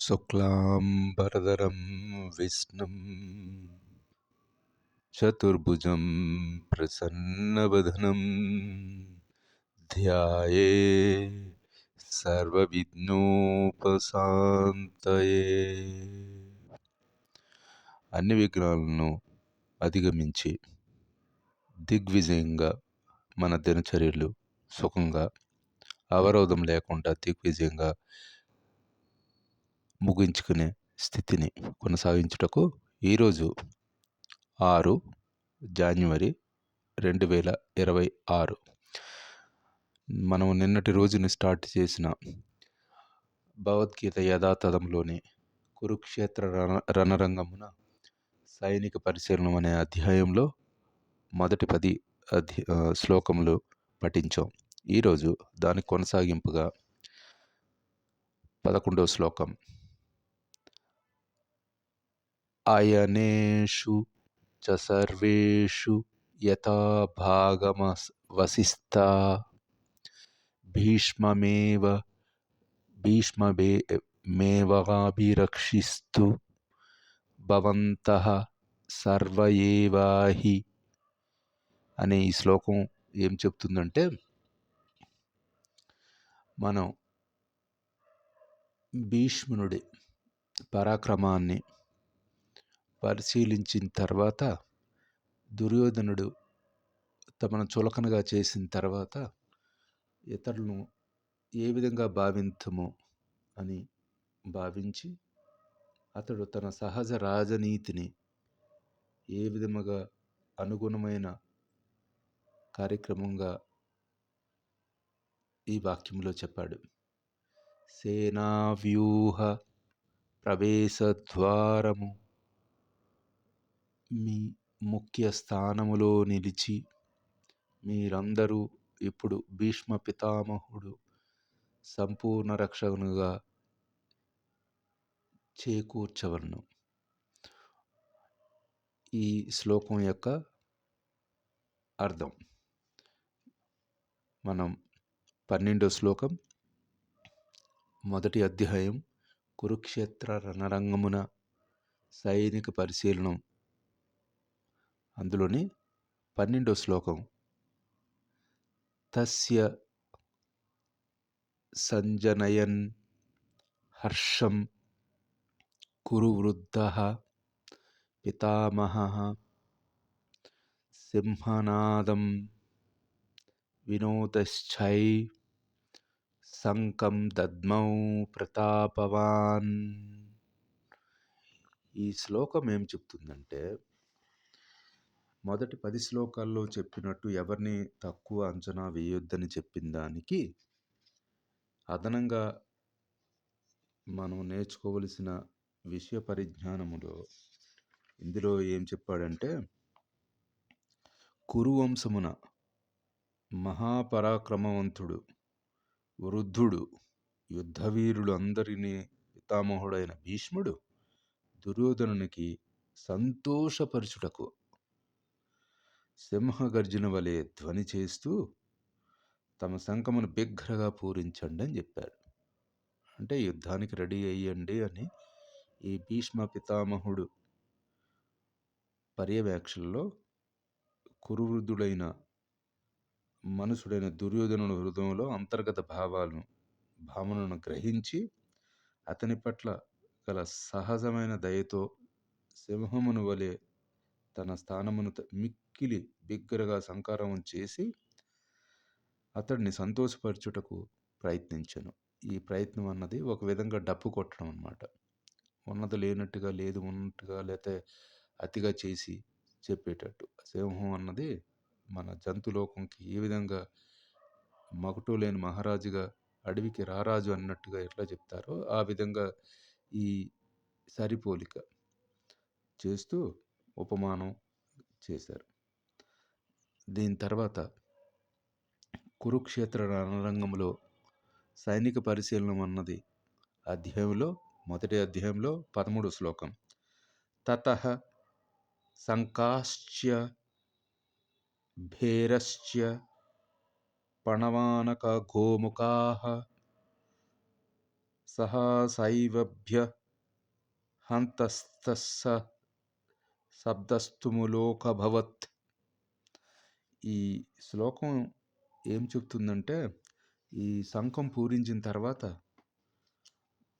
శుక్లాంబరధరం విష్ణుం చతుర్భుజం ప్రసన్నవదనం ధ్యాయేత్ సర్వవిఘ్నోపశాంతయే. అన్ని విఘ్నాలను అధిగమించి దిగ్విజయంగా మన దినచర్యలు సుఖంగా అవరోధం లేకుండా దిగ్విజయంగా ముగించుకునే స్థితిని కొనసాగించుటకు ఈరోజు 6 జనవరి 2026 మనం నిన్నటి రోజుని స్టార్ట్ చేసిన భగవద్గీత యథాతథంలోని కురుక్షేత్ర రణరంగమున సైనిక పరిశీలనం అనే అధ్యాయంలో మొదటి 10 శ్లోకములు పఠించాం. ఈరోజు దానికి కొనసాగింపుగా 11వ శ్లోకం. అయనేషు చ సర్వేషు యథా భాగమవసిస్తా భీష్మమేవాభిరక్షిస్తు భవంతః సర్వ ఏవాహి అనే ఈ శ్లోకం ఏం చెప్తుందంటే, మనం భీష్మునుడి పరాక్రమాన్ని పరిశీలించిన తర్వాత, దుర్యోధనుడు తమను చులకనగా చేసిన తర్వాత ఇతరులను ఏ విధంగా భావించము అని భావించి అతడు తన సహజ రాజనీతిని ఏ విధముగా అనుగుణమైన కార్యక్రమంగా ఈ వాక్యంలో చెప్పాడు. సేనావ్యూహ ప్రవేశద్వారము మీ ముఖ్య స్థానములో నిలిచి మీరందరూ ఇప్పుడు భీష్మ పితామహుడు సంపూర్ణ రక్షకునిగా చేకూర్చవలను. ఈ శ్లోకం యొక్క అర్థం మనం 12వ శ్లోకం, మొదటి అధ్యాయం కురుక్షేత్ర రణరంగమున సైనిక పరిశీలనం అందులోని 12వ శ్లోకం. తస్య సంజనయన్ హర్షం కురు వృద్ధః పితామహః సింహనాదం వినోదశ్చై శంఖం దద్మౌ ప్రతాపవాన్. ఈ శ్లోకం ఏం చెప్తుందంటే, మొదటి 10 శ్లోకాల్లో చెప్పినట్టు ఎవరిని తక్కువ అంచనా వేయొద్దని చెప్పిన దానికి అదనంగా మనం నేర్చుకోవలసిన విషయ పరిజ్ఞానములో ఇందులో ఏం చెప్పాడంటే, కురువంశమున మహాపరాక్రమవంతుడు, వృద్ధుడు, యుద్ధవీరులు అందరినీ పితామహుడైన భీష్ముడు దుర్యోధనునికి సంతోషపరచుటకు సింహగర్జన వలె ధ్వని చేస్తూ తమ శంఖమును బిగ్గరగా పూరించండి అని చెప్పారు. అంటే యుద్ధానికి రెడీ అయ్యండి అని ఈ భీష్మ పితామహుడు పర్యవేక్షణలో కురువృద్ధుడైన మనుషుడైన దుర్యోధనుని హృదయంలో అంతర్గత భావనను గ్రహించి అతని పట్ల గల సహజమైన దయతో సింహమును వలె తన స్థానమును మిక్కిలి బిగ్గరగా సంకారం చేసి అతడిని సంతోషపరచుటకు ప్రయత్నించను. ఈ ప్రయత్నం అన్నది ఒక విధంగా డప్పు కొట్టడం అన్నమాట. ఉన్నది లేనట్టుగా, లేదు ఉన్నట్టుగా, లేకపోతే అతిగా చేసి చెప్పేటట్టు. సింహం అన్నది మన జంతులోకంకి ఏ విధంగా మగటు లేని మహారాజుగా అడవికి రారాజు అన్నట్టుగా ఎట్లా చెప్తారో ఆ విధంగా ఈ సరిపోలిక చేస్తూ ఉపమానం చేశారు. దీని తర్వాత కురుక్షేత్ర రణరంగంలో సైనిక పరిశీలనం అన్నది మొదటి అధ్యాయంలో 13వ శ్లోకం. తతః శంఖాశ్చ భేరశ్చ పణవానక గోముఖాః సహాసైవభ్య హంతస్తస్స శబ్దస్తుములోకభవత్. ఈ శ్లోకం ఏం చెప్తుందంటే, ఈ శంఖం పూరించిన తర్వాత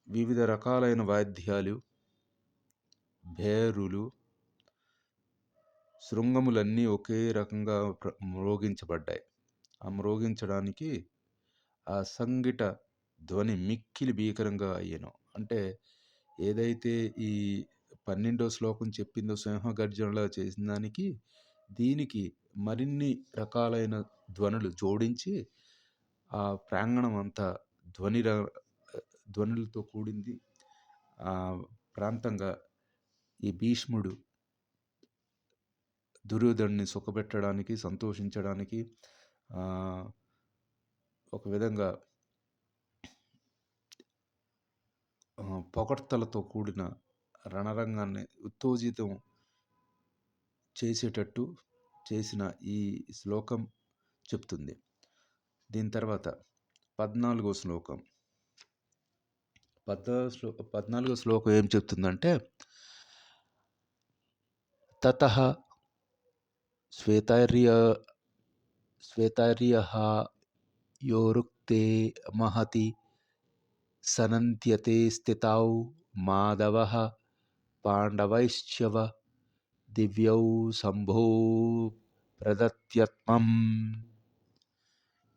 వివిధ రకాలైన వాద్యాలు, భేరులు, శృంగములన్నీ ఒకే రకంగా మ్రోగించబడ్డాయి. ఆ మ్రోగించడానికి ఆ సంగిట ధ్వని మిక్కిలి భీకరంగా అయ్యెను. అంటే ఏదైతే ఈ 12వ శ్లోకం చెప్పిందో సింహగర్జనలా చేసిన దానికి, దీనికి మరిన్ని రకాలైన ధ్వనులు జోడించి ఆ ప్రాంగణం అంతా ధ్వనులతో కూడింది. ఆ ప్రాంతంగా ఈ భీష్ముడు దుర్యోధనుడిని సుఖపెట్టడానికి, సంతోషించడానికి ఒక విధంగా పొగడ్తలతో కూడిన రణరంగాన్ని ఉత్తేజితం చేసేటట్టు చేసిన ఈ శ్లోకం చెప్తుంది. దీని తర్వాత 14వ శ్లోకం. 14వ శ్లోకం ఏం చెప్తుందంటే, తతః శ్వేతైర్యః యోరుక్తే మహతి సనంత్యతే స్థితౌ మాధవః పాండవైశ్చవ దివ్యౌ శంభో ప్రదత్యత్మం.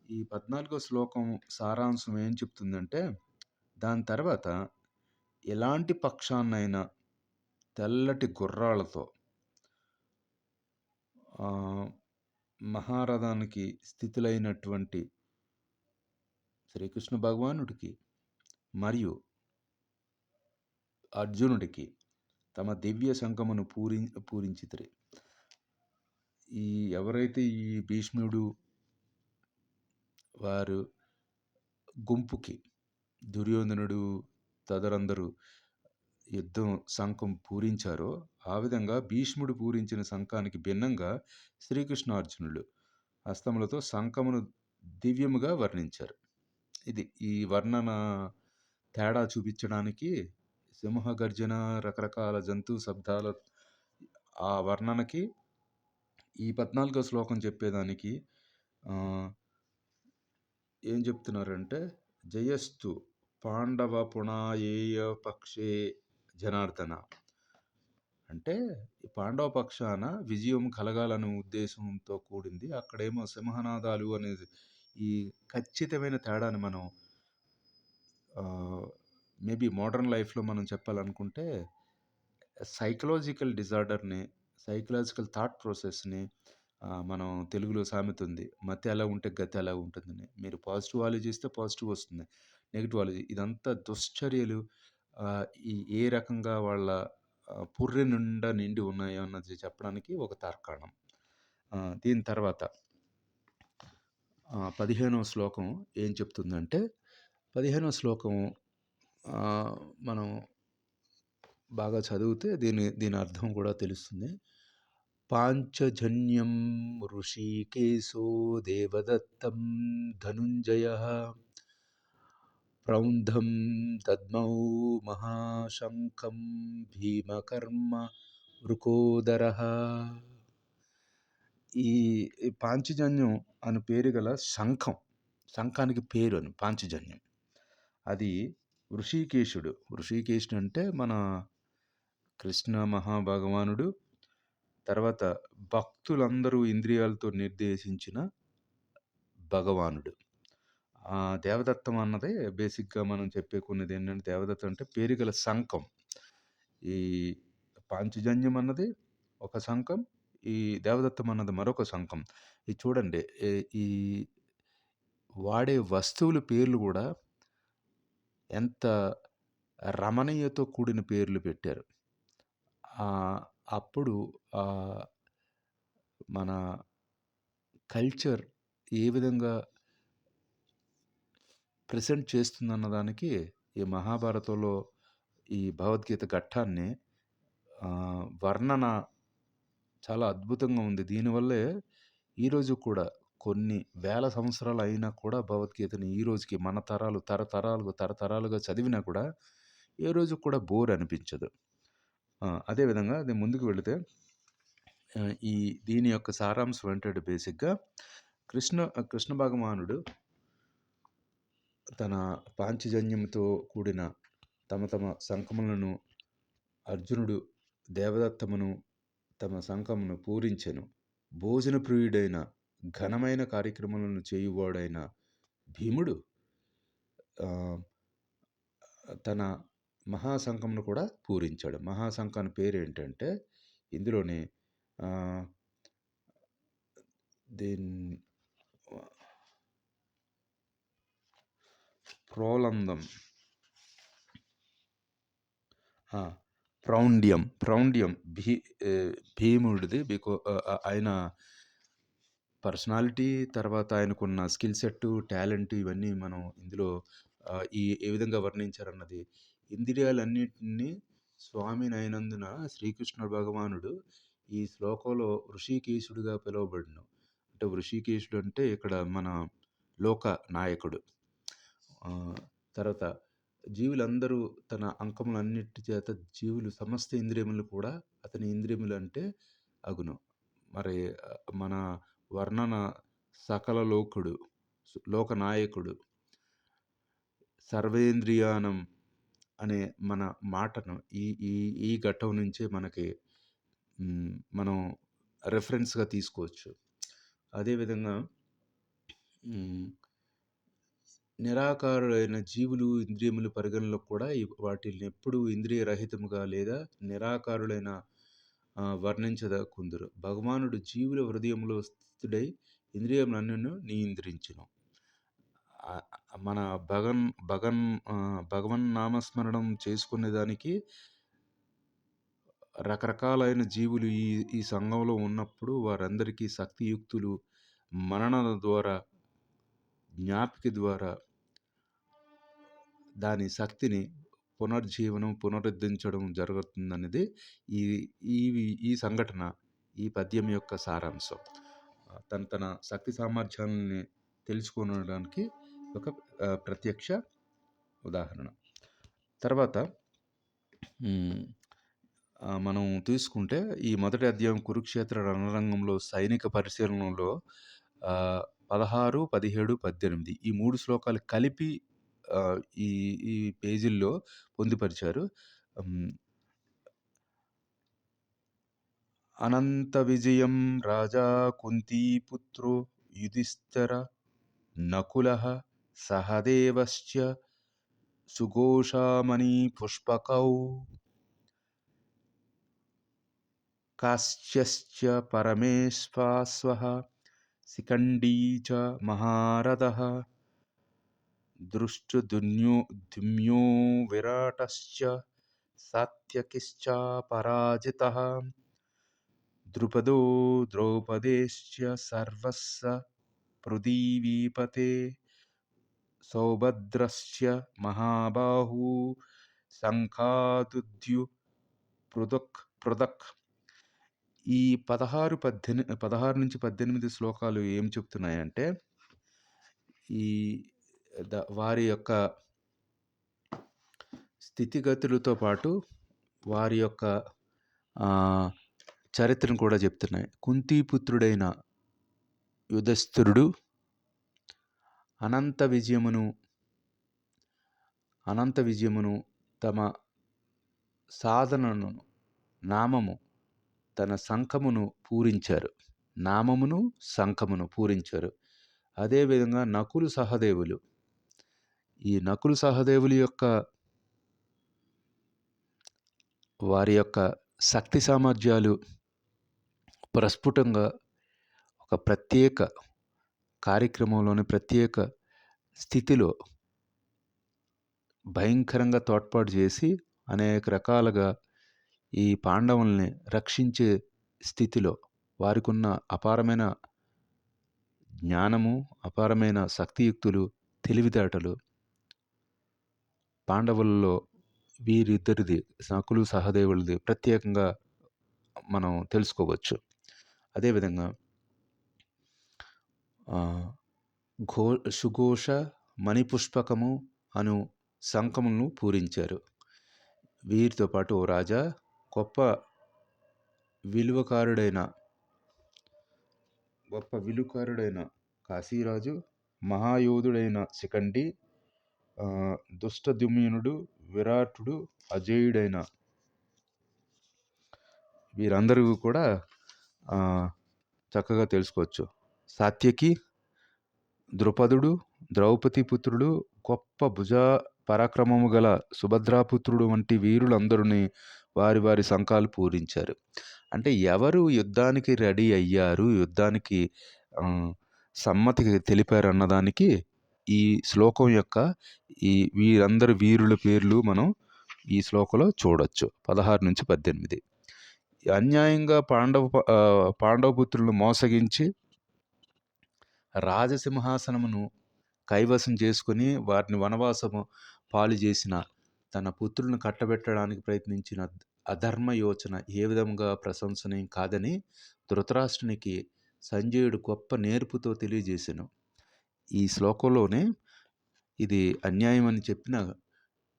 ఈ 14వ శ్లోకం సారాంశం ఏం చెప్తుందంటే, దాని తర్వాత ఎలాంటి పక్షాన్నైనా తెల్లటి గుర్రాలతో మహారథానికి స్థితులైనటువంటి శ్రీకృష్ణ భగవానుడికి మరియు అర్జునుడికి తమ దివ్య శంఖమును పూరించితిరి. ఎవరైతే ఈ భీష్ముడు వారు గుంపుకి, దుర్యోధనుడు తదరందరూ యుద్ధం శంఖం పూరించారో, ఆ విధంగా భీష్ముడు పూరించిన శంఖానికి భిన్నంగా శ్రీకృష్ణార్జునులు హస్తములతో శంఖమును దివ్యముగా వర్ణించారు. ఇది ఈ వర్ణన తేడా చూపించడానికి సింహగర్జన, రకరకాల జంతు శబ్దాల ఆ వర్ణనకి ఈ 14వ శ్లోకం చెప్పేదానికి ఏం చెప్తున్నారంటే, జయస్తు పాండవ పుణాయేయ పక్షే జనార్దన. అంటే ఈ పాండవ పక్షాన విజయం కలగాలనే ఉద్దేశంతో కూడింది. అక్కడేమో సింహనాదాలు అనేది ఈ ఖచ్చితమైన తేడాని మనం మేబీ మోడర్న్ లైఫ్లో మనం చెప్పాలనుకుంటే సైకలాజికల్ డిజార్డర్ని, సైకలాజికల్ థాట్ ప్రాసెస్ని మనం తెలుగులో సామెత ఉంది, మతి ఎలా ఉంటే గతి ఎలా ఉంటుందని. మీరు పాజిటివ్ ఆలోచిస్తే పాజిటివ్ వస్తుంది, నెగిటివ్ ఇదంతా దుశ్చర్యలు ఏ రకంగా వాళ్ళ పుర్రె నిండా నిండి ఉన్నాయో అన్నది చెప్పడానికి ఒక తార్కాణం. దీని తర్వాత 15వ శ్లోకం ఏం చెప్తుందంటే, 15వ శ్లోకం మనం బాగా చదివితే దీని అర్థం కూడా తెలుస్తుంది. పాంచజన్యం ఋషికేశో దేవదత్తం ధనుంజయః ప్రౌంధం దద్మౌ మహాశంఖం భీమకర్మ వృకోదరః. ఈ పాంచజన్యం అని పేరు గల శంఖానికి పేరు అని పాంచజన్యం. అది ఋషికేశుడు అంటే మన కృష్ణ మహాభగవానుడు, తర్వాత భక్తులందరూ ఇంద్రియాలతో నిర్దేశించిన భగవానుడు. దేవదత్తం అన్నదే బేసిక్గా మనం చెప్పుకునేది ఏంటంటే, దేవదత్తం అంటే పేరుగల శంఖం. ఈ పాంచజన్యం అన్నది ఒక శంఖం, ఈ దేవదత్తం అన్నది మరొక శంఖం. ఇది చూడండి, ఈ వాడే వస్తువుల పేర్లు కూడా ఎంత రమణీయతో కూడిన పేర్లు పెట్టారు. అప్పుడు మన కల్చర్ ఏ విధంగా ప్రెజెంట్ చేస్తుందన్న దానికి ఈ మహాభారతంలో ఈ భగవద్గీత ఘట్టాన్ని వర్ణన చాలా అద్భుతంగా ఉంది. దీనివల్లే ఈరోజు కూడా కొన్ని వేల సంవత్సరాలు అయినా కూడా భగవద్గీతని ఈ రోజుకి మన తరాలు తరతరాలుగా చదివినా కూడా ఏ రోజు కూడా బోర్ అనిపించదు. అదేవిధంగా అది ముందుకు వెళితే ఈ దీని యొక్క సారాంశం ఏంటంటే బేసిక్‌గా కృష్ణ కృష్ణ భగవానుడు తన పాంచజన్యంతో కూడిన తమ శంఖములను అర్జునుడు దేవదత్తమును తమ శంఖమును పూరించెను. భోజన ప్రియుడైన ఘనమైన కార్యక్రమములను చేయువాడైన భీముడు తన మహాశంఖమును కూడా పూరించాడు. మహాశంఖాని పేరేంటంటే ఇందులోనే దీన్ని ప్రోలందం ప్రౌండ్యం భీముడిది. ఆయన పర్సనాలిటీ, తర్వాత ఆయనకున్న స్కిల్ సెట్, టాలెంట్ ఇవన్నీ మనం ఇందులో ఏ విధంగా వర్ణించారన్నది, ఇంద్రియాలన్నిటిని స్వామినైనందున శ్రీకృష్ణ భగవానుడు ఈ శ్లోకంలో ఋషికేశుడిగా పిలువబడును. అంటే ఋషికేశుడు అంటే ఇక్కడ మన లోక నాయకుడు. తర్వాత జీవులందరూ తన అంకములన్నిటి చేత జీవులు సమస్త ఇంద్రియములు కూడా అతని ఇంద్రియములు అంటే అగును. మరి మన వర్ణన సకల లోకుడు, లోకనాయకుడు, సర్వేంద్రియానం అనే మన మాటను ఈ ఈ ఈ ఘట్టం నుంచే మనకి మనం రెఫరెన్స్గా తీసుకోవచ్చు. అదేవిధంగా నిరాకారులైన జీవులు ఇంద్రియములు పరిగణలో కూడా వాటిని ఎప్పుడు ఇంద్రియ రహితముగా లేదా నిరాకారులైన వర్ణించదకుందురు. భగవానుడు జీవుల హృదయంలో స్థితుడై ఇంద్రియములన్నను నియంత్రించును. మన భగవన్ నామస్మరణం చేసుకునే దానికి రకరకాలైన జీవులు ఈ సంఘంలో ఉన్నప్పుడు వారందరికీ శక్తియుక్తులు మనన ద్వారా, జ్ఞాపిక ద్వారా దాని శక్తిని పునరుద్ధరించడం జరుగుతుందనేది ఈ సంఘటన, ఈ పద్యం యొక్క సారాంశం. తన శక్తి సామర్థ్యాలని తెలుసుకోవడానికి ఒక ప్రత్యక్ష ఉదాహరణ. తర్వాత మనం తీసుకుంటే ఈ మొదటి అధ్యాయం కురుక్షేత్ర రణరంగంలో సైనిక పరిశీలనలో 16, 17, 18 ఈ 3 శ్లోకాలు కలిపి ఈ పేజీల్లో పొందుపరిచారు. అనంత విజయం రాజా కుంతీపుత్రో యుధిష్ఠిర నకులః సహదేవశ్చ సుఘోషామణి పుష్పకౌ కాశ్యశ్చ పరమేశ్వాస్వః శిఖండీ చ మహారథః దృష్టద్యుమ్నో విరాటశ్చ సాత్యకిశ్చాపరాజితః ద్రుపదో ద్రౌపదేశ్చ సర్వస్స పృథివీపతే సౌభద్రశ్చ మహాబాహూ శంఖాదుద్యు పృథక్. ఈ 16 నుంచి 18 శ్లోకాలు ఏం చెప్తున్నాయంటే వారి యొక్క స్థితిగతులతో పాటు వారి యొక్క చరిత్రను కూడా చెప్తున్నాయి. కుంతీపుత్రుడైన యుధిష్ఠిరుడు అనంత విజయమును తమ సాధనను నామము తన శంఖమును పూరించారు. అదేవిధంగా నకులు సహదేవులు, ఈ నకులు సహదేవుల యొక్క వారి యొక్క శక్తి సామర్థ్యాలు ప్రస్ఫుటంగా ఒక ప్రత్యేక కార్యక్రమంలోని ప్రత్యేక స్థితిలో భయంకరంగా తోడ్పాటు చేసి అనేక రకాలుగా ఈ పాండవుల్ని రక్షించే స్థితిలో వారికి ఉన్న అపారమైన జ్ఞానము, అపారమైన శక్తియుక్తులు, తెలివితేటలు పాండవులలో వీరిద్దరిది, నకులు సహదేవులది ప్రత్యేకంగా మనం తెలుసుకోవచ్చు. అదేవిధంగా ఆహ్, ఘో సుఘోష మణిపుష్పకము అను శంఖములను పూరించారు. వీరితో పాటు ఓ రాజా గొప్ప విలువకారుడైన విలుకారుడైన కాశీరాజు, మహాయోధుడైన శిఖండి, దుష్టద్యుమ్నుడు, విరాటుడు, అజేయుడైన వీరందరూ కూడా చక్కగా తెలుసుకోవచ్చు. సాత్యకి, ద్రుపదుడు, ద్రౌపది పుత్రుడు, గొప్ప పరాక్రమము గల సుభద్రాపుత్రుడు వంటి వీరులందరినీ వారి వారి శంఖాలు పూరించారు. అంటే ఎవరు యుద్ధానికి రెడీ అయ్యారు, యుద్ధానికి సమ్మతి తెలిపారు అన్నదానికి ఈ శ్లోకం యొక్క వీరందరి వీరుల పేర్లు మనం ఈ శ్లోకంలో చూడొచ్చు. 16-18. అన్యాయంగా పాండవపుత్రులను మోసగించి రాజసింహాసనమును కైవసం చేసుకుని వారిని వనవాసము పాలు చేసిన తన పుత్రులను కట్టబెట్టడానికి ప్రయత్నించిన అధర్మ యోచన ఏ విధంగా ప్రశంసనీయం కాదని ధృతరాష్ట్రునికి సంజయుడు గొప్ప నేర్పుతో తెలియజేశాను. ఈ శ్లోకంలోనే ఇది అన్యాయం అని చెప్పిన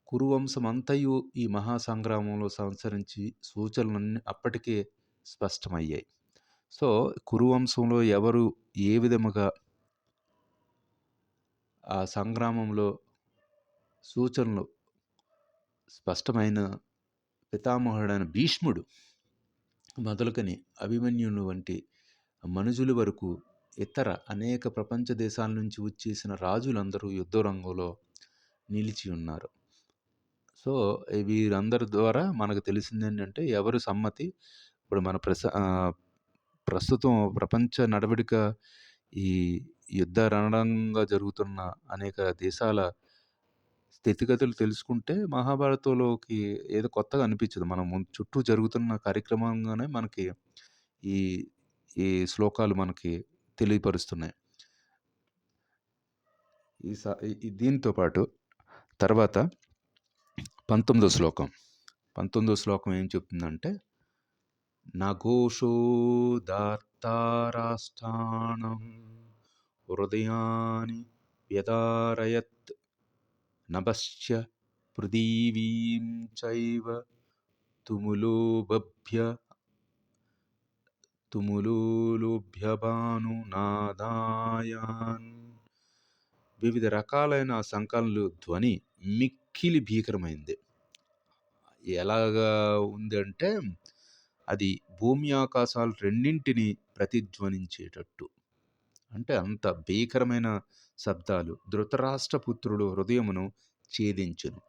కురువంశమంతయు ఈ మహాసంగ్రామంలో సంచరించి సూచనలన్నీ అప్పటికే స్పష్టమయ్యాయి. సో కురువంశంలో ఎవరు ఏ విధముగా ఆ సంగ్రామంలో సూచనలు స్పష్టమైన పితామహుడైన భీష్ముడు మొదలుకొని అభిమన్యుని వంటి మనుజుల వరకు ఇతర అనేక ప్రపంచ దేశాల నుంచి వచ్చేసిన రాజులందరూ యుద్ధరంగంలో నిలిచి ఉన్నారు. సో వీరందరి ద్వారా మనకు తెలిసింది ఏంటంటే ఎవరు సమ్మతి ఇప్పుడు మన ప్రస్తుతం ప్రపంచ నడవడిక ఈ యుద్ధ రణరంగా జరుగుతున్న అనేక దేశాల స్థితిగతులు తెలుసుకుంటే మహాభారతంలోకి ఏదో కొత్తగా అనిపించదు. మనం చుట్టూ జరుగుతున్న కార్యక్రమంగానే మనకి ఈ ఈ శ్లోకాలు మనకి తెలియపరుస్తున్నాయి. దీంతో పాటు తర్వాత 19వ శ్లోకం. 19వ శ్లోకం ఏం చెప్తుందంటే నఘోషో దార్తారాష్ట్రాణం హృదయాని వ్యదారయత్ నభశ్చ పృథివీం చైవ తుములోభ్యభానునాదాయాన్. వివిధ రకాలైన శంఖాలు ధ్వని మిక్కిలి భీకరమైంది. ఎలాగా ఉంది అంటే అది భూమి ఆకాశాలు రెండింటిని ప్రతిధ్వనించేటట్టు, అంటే అంత భీకరమైన శబ్దాలు. ధృతరాష్ట్రపుత్రుడు హృదయమును ఛేదించును.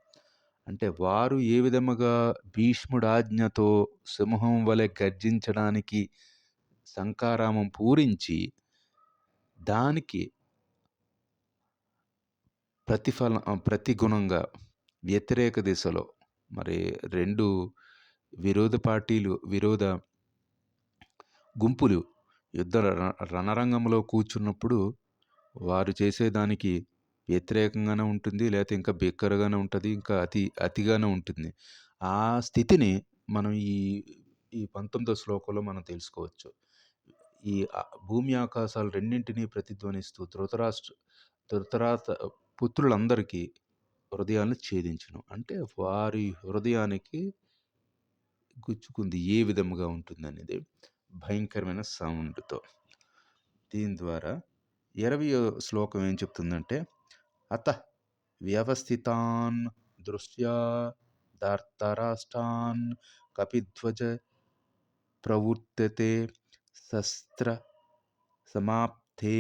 అంటే వారు ఏ విధముగా భీష్ముడాజ్ఞతో సింహం వలె గర్జించడానికి శంఖారామం పూరించి దానికి ప్రతిగుణంగా వ్యతిరేక దిశలో మరి 2 విరోధ గుంపులు యుద్ధ రణరంగంలో కూర్చున్నప్పుడు వారు చేసేదానికి వ్యతిరేకంగానే ఉంటుంది, లేకపోతే ఇంకా బిక్కరగానే ఉంటుంది, ఇంకా అతిగానే ఉంటుంది. ఆ స్థితిని మనం ఈ 19వ శ్లోకంలో మనం తెలుసుకోవచ్చు. ఈ భూమి ఆకాశాలు రెండింటినీ ప్రతిధ్వనిస్తూ ధృతరాష్ట్ర పుత్రులందరికీ హృదయాన్ని ఛేదించును. అంటే వారి హృదయానికి గుచ్చుకుంది ఏ విధముగా ఉంటుందనేది భయంకరమైన సౌండ్తో. దీని ద్వారా 20వ శ్లోకం ఏం చెప్తుందంటే అత వ్యవస్థితాన్ దృష్ట్యా ధార్తరాష్ట్రాన్ కపిధ్వజ ప్రవర్తతే శస్త్ర సమాప్తే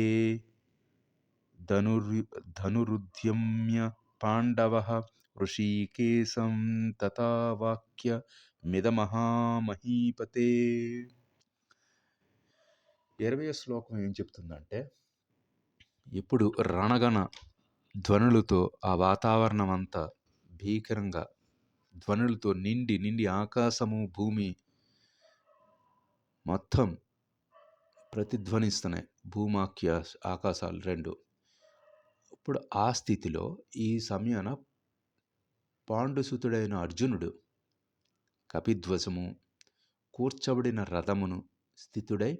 ధనురుద్యమ్య పాండవః ఋషికేశం తథా వాక్య మిదమహామహీపతే. 20వ శ్లోకం ఏం చెప్తుందంటే ఇప్పుడు రణగణ ధ్వనులతో ఆ వాతావరణం అంతా భీకరంగా ధ్వనులతో నిండి ఆకాశము భూమి మొత్తం ప్రతిధ్వనిస్తున్నాయి. ఆకాశాలు 2. ఇప్పుడు ఆ స్థితిలో ఈ సమయాన పాండుసుతుడైన అర్జునుడు కపిధ్వజము కూర్చబడిన రథమును స్థితుడై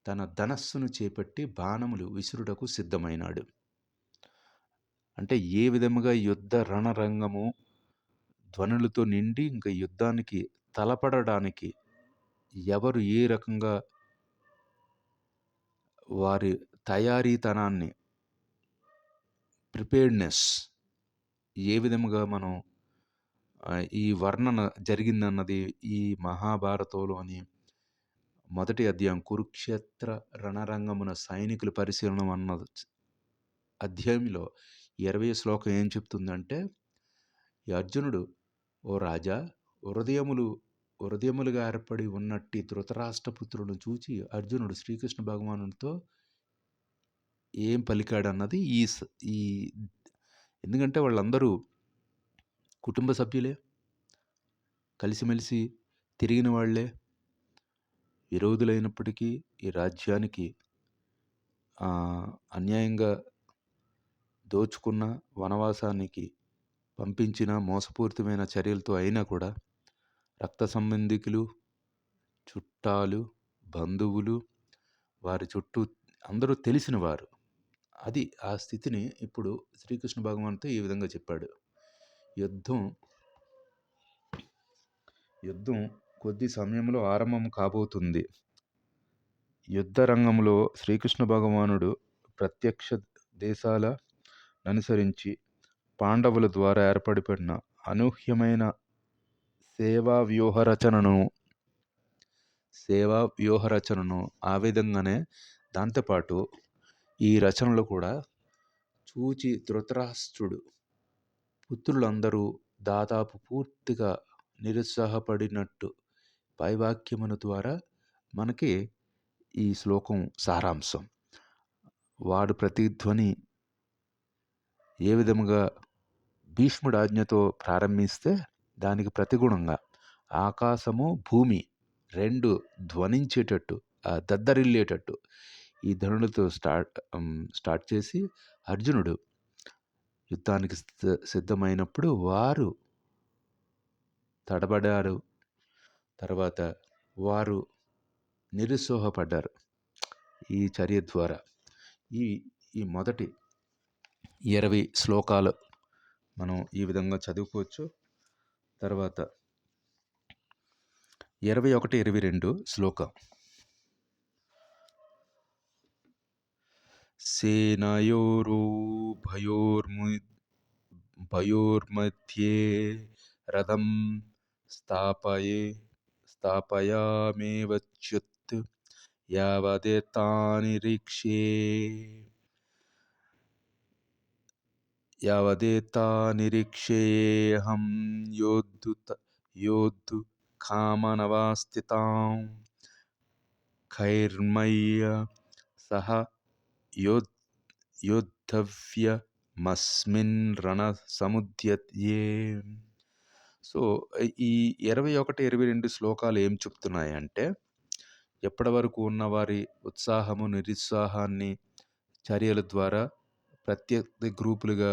తన ధనస్సును చేపట్టి బాణములు విసురుటకు సిద్ధమైనాడు. అంటే ఏ విధముగా యుద్ధ రణరంగము ధ్వనులతో నిండి ఇంక యుద్ధానికి తలపడడానికి ఎవరు ఏ రకంగా వారి తయారీతనాన్ని, ప్రిపేర్డ్‌నెస్ ఏ విధముగా మనం ఈ వర్ణన జరిగిందన్నది ఈ మహాభారతంలోని మొదటి అధ్యాయం కురుక్షేత్ర రణరంగమున సైనికుల పరిశీలనం అన్న అధ్యాయంలో 20 శ్లోకం ఏం చెప్తుందంటే, ఈ అర్జునుడు, ఓ రాజా, హృదయములుగా ఏర్పడి ఉన్నట్టి ధృతరాష్ట్రపుత్రులను చూచి అర్జునుడు శ్రీకృష్ణ భగవానుడితో ఏం పలికాడన్నది ఈ ఎందుకంటే వాళ్ళందరూ కుటుంబ సభ్యులే, కలిసిమెలిసి తిరిగిన వాళ్లే, విరోధులైనప్పటికీ ఈ రాజ్యానికి అన్యాయంగా దోచుకున్న, వనవాసానికి పంపించిన మోసపూరితమైన చర్యలతో అయినా కూడా రక్త సంబంధికులు, చుట్టాలు, బంధువులు, వారి చుట్టూ అందరూ తెలిసిన వారు. అది ఆ స్థితిని ఇప్పుడు శ్రీకృష్ణ భగవానుడితో ఈ విధంగా చెప్పాడు. యుద్ధం కొద్ది సమయంలో ఆరంభం కాబోతుంది. యుద్ధ రంగంలో శ్రీకృష్ణ భగవానుడు ప్రత్యక్ష దేశాల అనుసరించి పాండవుల ద్వారా ఏర్పడిపడిన అనూహ్యమైన సేవా వ్యూహరచనను ఆ విధంగానే దాంతోపాటు ఈ రచనలు కూడా చూచి ధృతరాష్ట్రుడు పుత్రులందరూ దాదాపు పూర్తిగా నిరుత్సాహపడినట్టు పై వాక్యముల ద్వారా మనకి ఈ శ్లోకం సారాంశం. వాడు ప్రతిధ్వని ఏ విధముగా భీష్ముడి ఆజ్ఞతో ప్రారంభిస్తే దానికి ప్రతిగుణంగా ఆకాశము భూమి రెండు ధ్వనించేటట్టు, దద్దరిల్లేటట్టు ఈ ధ్వనులతో స్టార్ట్ చేసి అర్జునుడు యుద్ధానికి సిద్ధమైనప్పుడు వారు తడబడారు. తర్వాత వారు నిరుత్సాహపడ్డారు ఈ చర్య ద్వారా. ఈ మొదటి 20 శ్లోకాలు మనం ఈ విధంగా చదువుకోవచ్చు. తర్వాత 21, 22 శ్లోకం. సేనయోరుభయోర్मध्ये రథం స్థాపయామేవచ్యుత్ యావదేతానిరీక్షేऽహం యోద్ధుకామనవాస్థితాం ఖైర్మయ్య సహ యోద్ధవ్యమస్మిన్ రణసముద్యతే. సో ఈ 21, 22 శ్లోకాలు ఏం చెప్తున్నాయంటే, ఎప్పటి వరకు ఉన్న వారి ఉత్సాహము, నిరుత్సాహాన్ని చర్యల ద్వారా ప్రత్యర్థి గ్రూపులుగా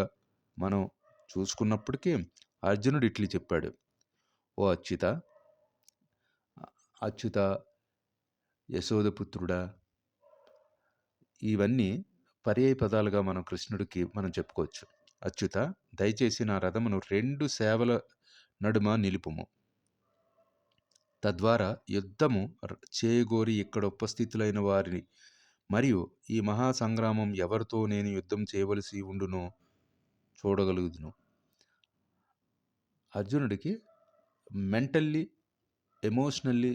మనం చూసుకున్నప్పటికీ అర్జునుడు ఇట్లా చెప్పాడు, ఓ అచ్యుత యశోదపుత్రుడా. ఇవన్నీ పర్యాయ పదాలుగా మనం కృష్ణుడికి మనం చెప్పుకోవచ్చు. అచ్యుత, దయచేసి నా రథమును 2 సేవల నడుమ నిలుపుము. తద్వారా యుద్ధము చేయగోరి ఇక్కడ ఉపస్థితులైన వారిని మరియు ఈ మహాసంగ్రామం ఎవరితో నేను యుద్ధం చేయవలసి ఉండునో చూడగలుగుదును. అర్జునుడికి మెంటల్లీ, ఎమోషనల్లీ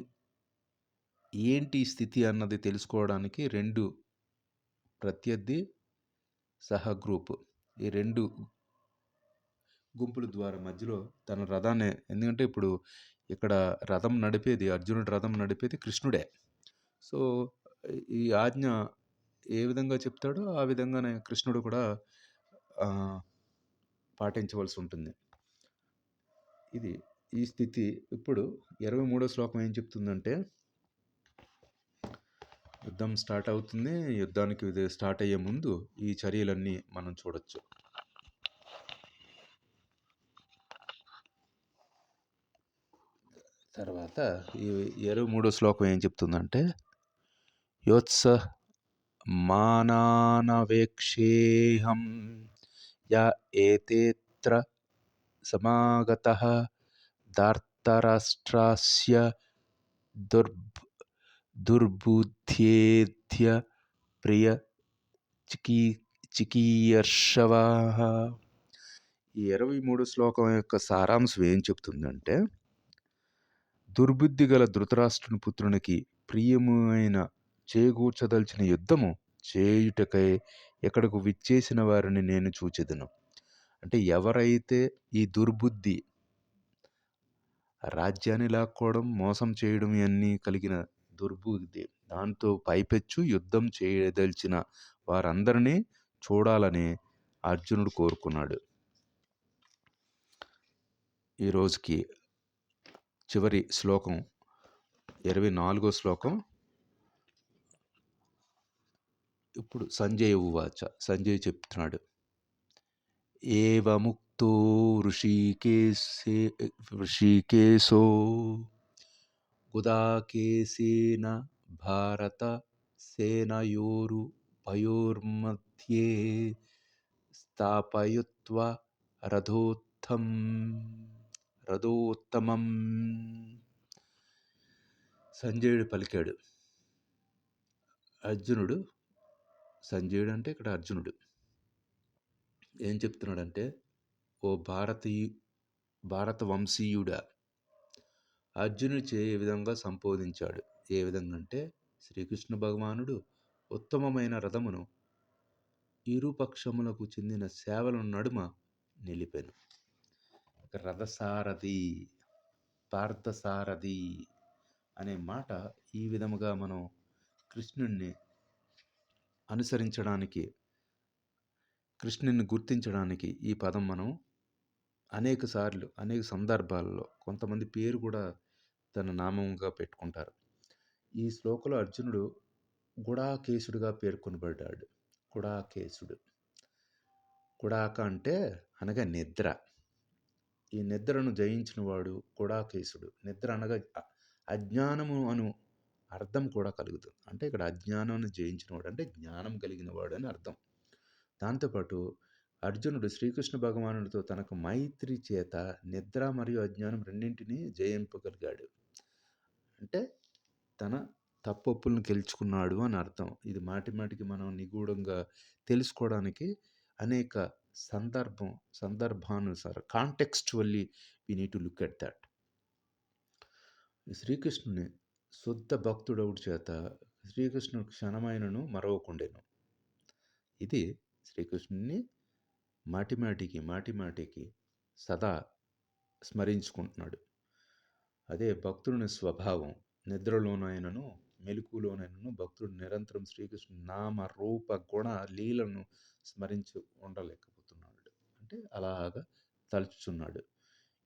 ఏంటి స్థితి అన్నది తెలుసుకోవడానికి 2 ప్రత్యర్థి సహ గ్రూప్, ఈ 2 గుంపుల ద్వారా మధ్యలో తన రథాన్ని, ఎందుకంటే ఇప్పుడు ఇక్కడ అర్జునుడి రథం నడిపేది కృష్ణుడే. సో ఈ ఆజ్ఞ ఏ విధంగా చెప్తాడో ఆ విధంగానే కృష్ణుడు కూడా పాటించవలసి ఉంటుంది. ఈ స్థితి. ఇప్పుడు 23వ శ్లోకం ఏం చెప్తుందంటే, యుద్ధం స్టార్ట్ అవుతుంది. యుద్ధానికి స్టార్ట్ అయ్యే ముందు ఈ చర్యలన్నీ మనం చూడొచ్చు. తర్వాత ఈ 23వ శ్లోకం ఏం చెప్తుందంటే, యోత్స మానానవేక్షేహం య ఏతేత్ర సమాగతః ధార్తరాష్ట్రస్య దుర్బుద్ధ్యేత్య ప్రియ చికీయర్షవః. ఈ 23 శ్లోకం యొక్క సారాంశం ఏం చెప్తుందంటే, దుర్బుద్ధి గల ధృతరాష్ట్రుని పుత్రునికి ప్రియమైన చేకూర్చదలిచిన యుద్ధము చేయుటకై ఎక్కడకు విచ్చేసిన వారిని నేను చూచెదను. అంటే ఎవరైతే ఈ దుర్బుద్ధి, రాజ్యాన్ని లాక్కోవడం, మోసం చేయడం ఇవన్నీ కలిగిన దుర్బుద్ధి, దాంతో పైపెచ్చు యుద్ధం చేయదలిచిన వారందరినీ చూడాలని అర్జునుడు కోరుకున్నాడు. ఈ రోజుకి చివరి శ్లోకం 24వ శ్లోకం. ఇప్పుడు సంజయ్ ఉవాచ, సంజయ్ చెప్తున్నాడు, ఏవముక్తో ఋషికేశో గుదాకేశేన భారత సేనయోరుభయోర్मध्ये స్థాపయిత్వా రథోత్తమం. సంజయుడు పలికాడు. అర్జునుడు, సంజయుడు అంటే ఇక్కడ అర్జునుడు ఏం చెప్తున్నాడంటే, ఓ భారత వంశీయుడా, అర్జునుడు ఏ విధంగా సంబోధించాడు. ఏ విధంగా అంటే, శ్రీకృష్ణ భగవానుడు ఉత్తమమైన రథమును ఇరుపక్షములకు చెందిన సేవల నడుమ నిలిపెను. రథసారథి, పార్థసారథి అనే మాట ఈ విధముగా మనం కృష్ణుణ్ణి అనుసరించడానికి, కృష్ణుని గుర్తించడానికి ఈ పదం మనం అనేక సార్లు, అనేక సందర్భాల్లో, కొంతమంది పేరు కూడా తన నామంగా పెట్టుకుంటారు. ఈ శ్లోకంలో అర్జునుడు గుడాకేశుడుగా పేర్కొనబడ్డాడు. గుడాకేశుడు, గుడాక అంటే అనగా నిద్ర. ఈ నిద్రను జయించిన వాడు గుడాకేశుడు. నిద్ర అనగా అజ్ఞానము అను అర్థం కూడా కలుగుతుంది. అంటే ఇక్కడ అజ్ఞానాన్ని జయించిన వాడు అంటే జ్ఞానం కలిగిన వాడు అని అర్థం. దాంతోపాటు అర్జునుడు శ్రీకృష్ణ భగవానుడితో తనకు మైత్రి చేత నిద్ర మరియు అజ్ఞానం రెండింటినీ జయింపగలిగాడు. అంటే తన తప్పొప్పులను గెలుచుకున్నాడు అని అర్థం. ఇది మాటి మాటికి మనం నిగూఢంగా తెలుసుకోవడానికి అనేక సందర్భానుసారం, contextually we need to look at that. శ్రీకృష్ణుని శుద్ధ భక్తుడవుడి చేత శ్రీకృష్ణుడు క్షణమైనను మరవకుండెను. ఇది శ్రీకృష్ణుని మాటిమాటికి సదా స్మరించుకుంటున్నాడు. అదే భక్తుని స్వభావం. నిద్రలోనైనను మెలకువలోనైనను భక్తుడు నిరంతరం శ్రీకృష్ణుని నామ రూప గుణ లీలను స్మరించి ఉండలేకపోతున్నాడు. అంటే అలాగా తలుచుచున్నాడు.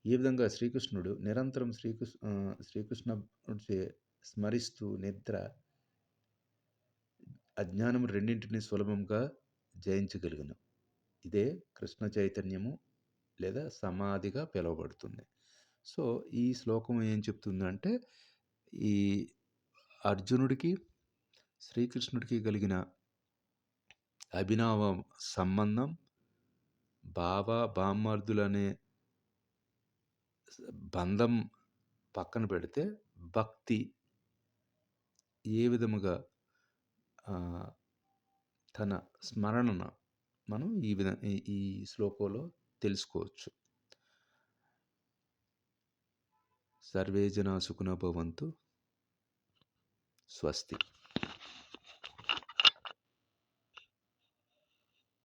ఈ విధంగా శ్రీకృష్ణుడు నిరంతరం శ్రీకృష్ణుడి స్మరిస్తూ నిద్ర, అజ్ఞానం రెండింటినీ సులభంగా జయించగలిగను. ఇదే కృష్ణ చైతన్యము లేదా సమాధిగా పిలువబడుతుంది. సో ఈ శ్లోకం ఏం చెప్తుందంటే, ఈ అర్జునుడికి శ్రీకృష్ణుడికి కలిగిన అభినవ సంబంధం, బామర్దులనే బంధం పక్కన పెడితే, భక్తి ఏ విధముగా తన స్మరణను మనం ఈ శ్లోకంలో తెలుసుకోవచ్చు. సర్వే జనా సుఖినో భవంతు. స్వస్తి.